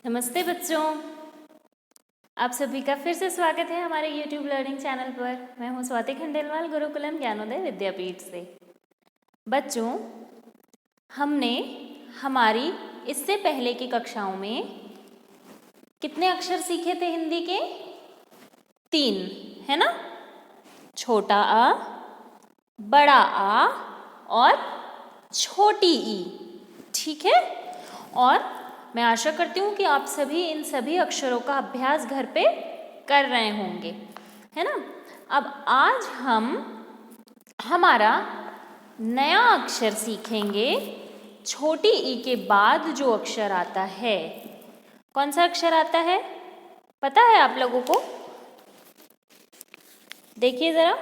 नमस्ते बच्चों, आप सभी का फिर से स्वागत है हमारे YouTube लर्निंग चैनल पर। मैं हूं स्वाति खंडेलवाल, गुरुकुलम ज्ञानोदय विद्यापीठ से। बच्चों, हमने हमारी इससे पहले की कक्षाओं में कितने अक्षर सीखे थे हिंदी के? 3, है ना? छोटा अ, बड़ा आ और छोटी ई। ठीक है? और मैं आशा करती हूँ कि आप सभी इन सभी अक्षरों का अभ्यास घर पे कर रहे होंगे, है ना? अब आज हम हमारा नया अक्षर सीखेंगे। छोटी ई के बाद जो अक्षर आता है, कौन सा अक्षर आता है? पता है आप लोगों को? देखिए जरा,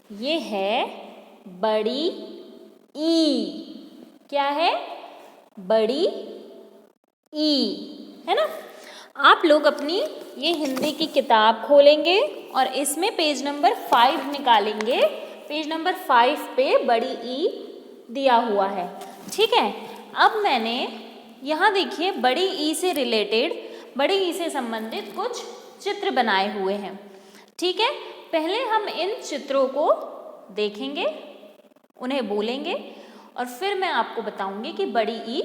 ये है बड़ी ई। क्या है? बड़ी ई, है ना? आप लोग अपनी ये हिंदी की किताब खोलेंगे और इसमें पेज नंबर 5 निकालेंगे। पेज नंबर 5 पे बड़ी ई दिया हुआ है। ठीक है? अब मैंने यहाँ देखिए बड़ी ई से रिलेटेड, बड़ी ई से संबंधित कुछ चित्र बनाए हुए हैं। ठीक है? पहले हम इन चित्रों को देखेंगे, उन्हें बोलेंगे और फिर मैं आपको बताऊंगी कि बड़ी ई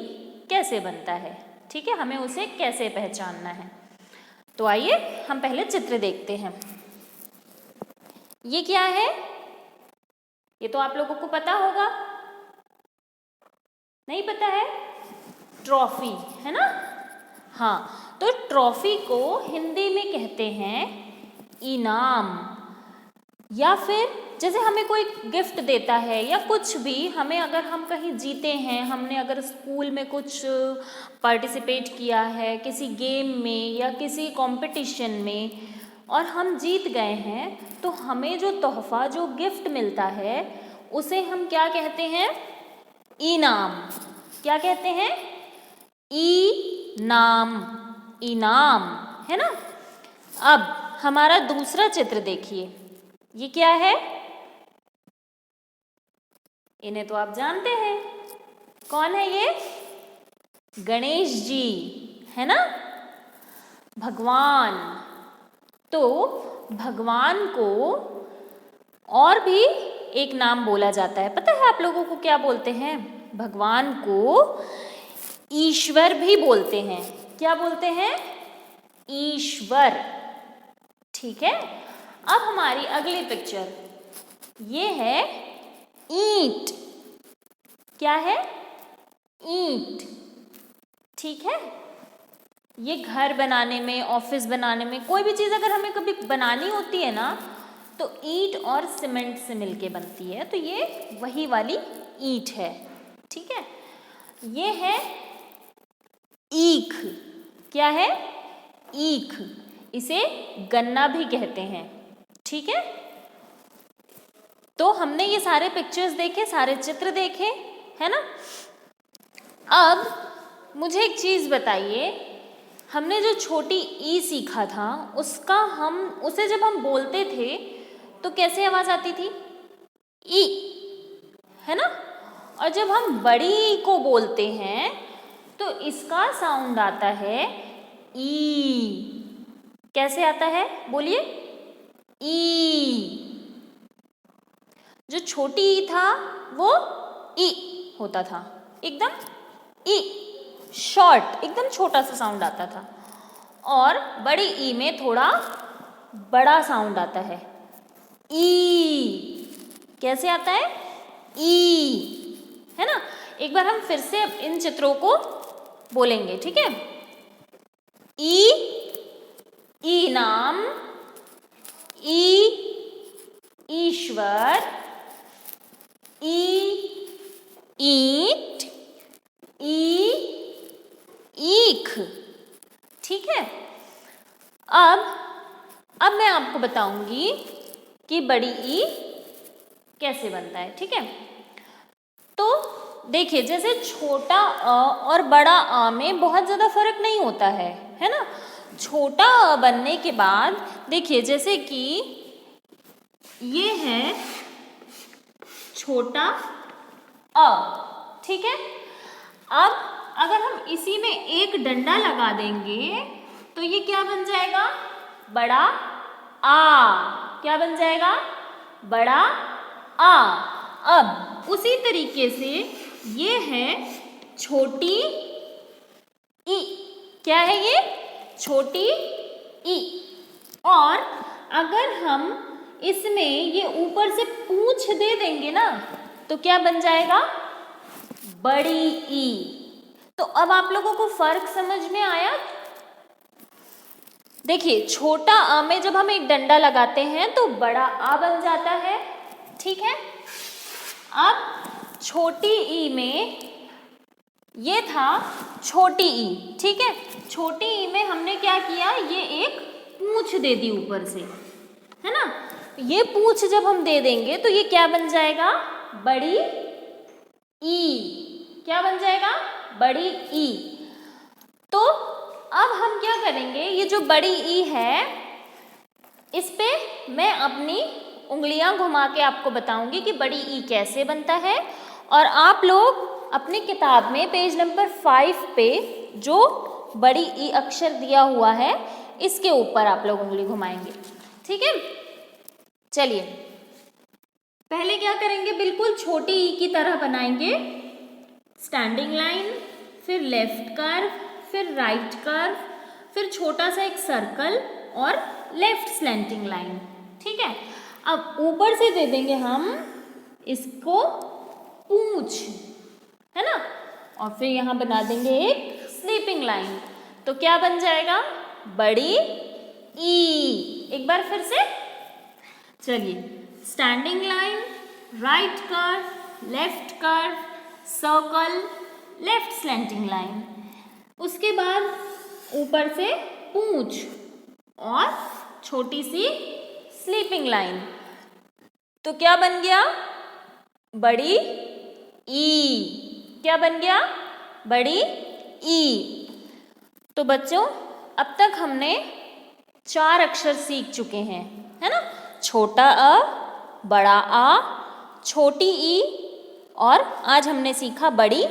कैसे बनता है। ठीक है? हमें उसे कैसे पहचानना है। तो आइए हम पहले चित्र देखते हैं। ये क्या है? ये तो आप लोगों को पता होगा। नहीं पता है? ट्रॉफी, है ना? हाँ, तो ट्रॉफी को हिंदी में कहते हैं इनाम। या फिर जैसे हमें कोई गिफ्ट देता है या कुछ भी, हमें अगर हम कहीं जीते हैं, हमने अगर स्कूल में कुछ पार्टिसिपेट किया है किसी गेम में या किसी कंपटीशन में और हम जीत गए हैं, तो हमें जो तोहफा, जो गिफ्ट मिलता है उसे हम क्या कहते हैं? इनाम। क्या कहते हैं? इनाम, इनाम, है ना? अब हमारा दूसरा चित्र देखिए। ये क्या है? इन्हें तो आप जानते हैं। कौन है ये? गणेश जी, है ना? भगवान। तो भगवान को और भी एक नाम बोला जाता है। पता है आप लोगों को क्या बोलते हैं? भगवान को ईश्वर भी बोलते हैं। क्या बोलते हैं? ईश्वर। ठीक है? अब हमारी अगली पिक्चर, ये है ईंट। क्या है? ईंट। ठीक है? ये घर बनाने में, ऑफिस बनाने में, कोई भी चीज़ अगर हमें कभी बनानी होती है ना, तो ईंट और सीमेंट से मिलके बनती है। तो ये वही वाली ईंट है। ठीक है? ये है ईख। क्या है? ईख। इसे गन्ना भी कहते हैं। ठीक है? तो हमने ये सारे पिक्चर्स देखे, सारे चित्र देखे, है ना? अब मुझे एक चीज़ बताइए, हमने जो छोटी ई सीखा था उसे जब हम बोलते थे तो कैसे आवाज़ आती थी? ई, है ना? और जब हम बड़ी ई को बोलते हैं तो इसका साउंड आता है ई। कैसे आता है? बोलिए। ई। जो छोटी ई था वो ई होता था, एकदम ई, शॉर्ट, एकदम छोटा सा साउंड आता था। और बड़ी ई में थोड़ा बड़ा साउंड आता है, ई। कैसे आता है? ई, है ना? एक बार हम फिर से इन चित्रों को बोलेंगे। ठीक है? ई, इनाम, ई ईश्वर, ई ईंट, ई ईख। ठीक है? अब मैं आपको बताऊंगी कि बड़ी ई कैसे बनता है। ठीक है? तो देखिए, जैसे छोटा अ और बड़ा आ में बहुत ज़्यादा फर्क नहीं होता है ना? छोटा अ बनने के बाद देखिए, जैसे कि ये है छोटा अ। ठीक है? अब अगर हम इसी में एक डंडा लगा देंगे तो ये क्या बन जाएगा? बड़ा आ। क्या बन जाएगा? बड़ा आ। अब उसी तरीके से ये है छोटी ई। क्या है ये? छोटी ई। और अगर हम इसमें ये ऊपर से पूंछ दे देंगे ना तो क्या बन जाएगा? बड़ी ई। तो अब आप लोगों को फर्क समझ में आया? देखिए, छोटा आ में जब हम एक डंडा लगाते हैं तो बड़ा आ बन जाता है, ठीक है। अब छोटी ई में ये था छोटी ई, ठीक है। छोटी ई में हमने क्या किया? ये एक पूंछ दे दी ऊपर से, है ना। ये पूंछ जब हम दे देंगे तो ये क्या बन जाएगा? बड़ी ई। क्या बन जाएगा? बड़ी ई। तो अब हम क्या करेंगे? ये जो बड़ी ई है इस पे मैं अपनी उंगलियां घुमा के आपको बताऊंगी कि बड़ी ई कैसे बनता है। और आप लोग अपनी किताब में पेज नंबर 5 पे जो बड़ी ई अक्षर दिया हुआ है इसके ऊपर आप लोग उंगली घुमाएंगे, ठीक है। चलिए पहले क्या करेंगे? बिल्कुल छोटी ई की तरह बनाएंगे। स्टैंडिंग लाइन, फिर लेफ्ट कर्व, फिर राइट कर्व, फिर छोटा सा एक सर्कल और लेफ्ट स्लैंटिंग लाइन, ठीक है। अब ऊपर से दे देंगे हम इसको पूंछ, है ना। और फिर यहाँ बना देंगे एक स्लीपिंग लाइन। तो क्या बन जाएगा? बड़ी ई। एक बार फिर से चलिए, standing line, right curve, left curve, circle, left slanting line, उसके बाद ऊपर से पूंछ और छोटी सी स्लीपिंग लाइन। तो क्या बन गया? बड़ी ई। क्या बन गया? बड़ी ई। तो बच्चों अब तक हमने 4 अक्षर सीख चुके हैं, है ना। छोटा अ, बड़ा आ, छोटी ई और आज हमने सीखा बड़ी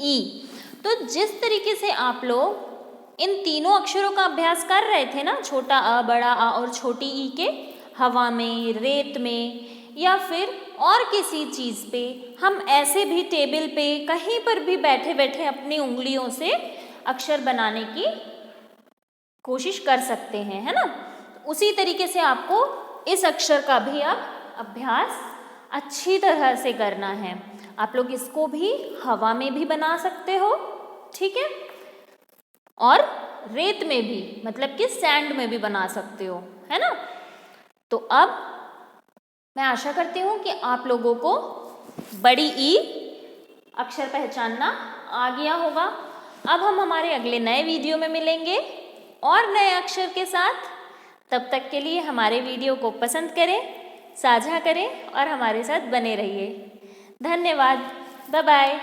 ई। तो जिस तरीके से आप लोग इन तीनों अक्षरों का अभ्यास कर रहे थे ना, छोटा अ, बड़ा आ और छोटी ई के, हवा में, रेत में या फिर और किसी चीज़ पे, हम ऐसे भी टेबल पे कहीं पर भी बैठे बैठे अपनी उंगलियों से अक्षर बनाने की कोशिश कर सकते हैं, है ना। उसी तरीके से आपको इस अक्षर का भी अब अभ्यास अच्छी तरह से करना है। आप लोग इसको भी हवा में भी बना सकते हो, ठीक है, और रेत में भी, मतलब कि सैंड में भी बना सकते हो, है ना। तो अब मैं आशा करती हूँ कि आप लोगों को बड़ी ई अक्षर पहचानना आ गया होगा। अब हम हमारे अगले नए वीडियो में मिलेंगे और नए अक्षर के साथ। तब तक के लिए हमारे वीडियो को पसंद करें, साझा करें और हमारे साथ बने रहिए। धन्यवाद। Bye bye.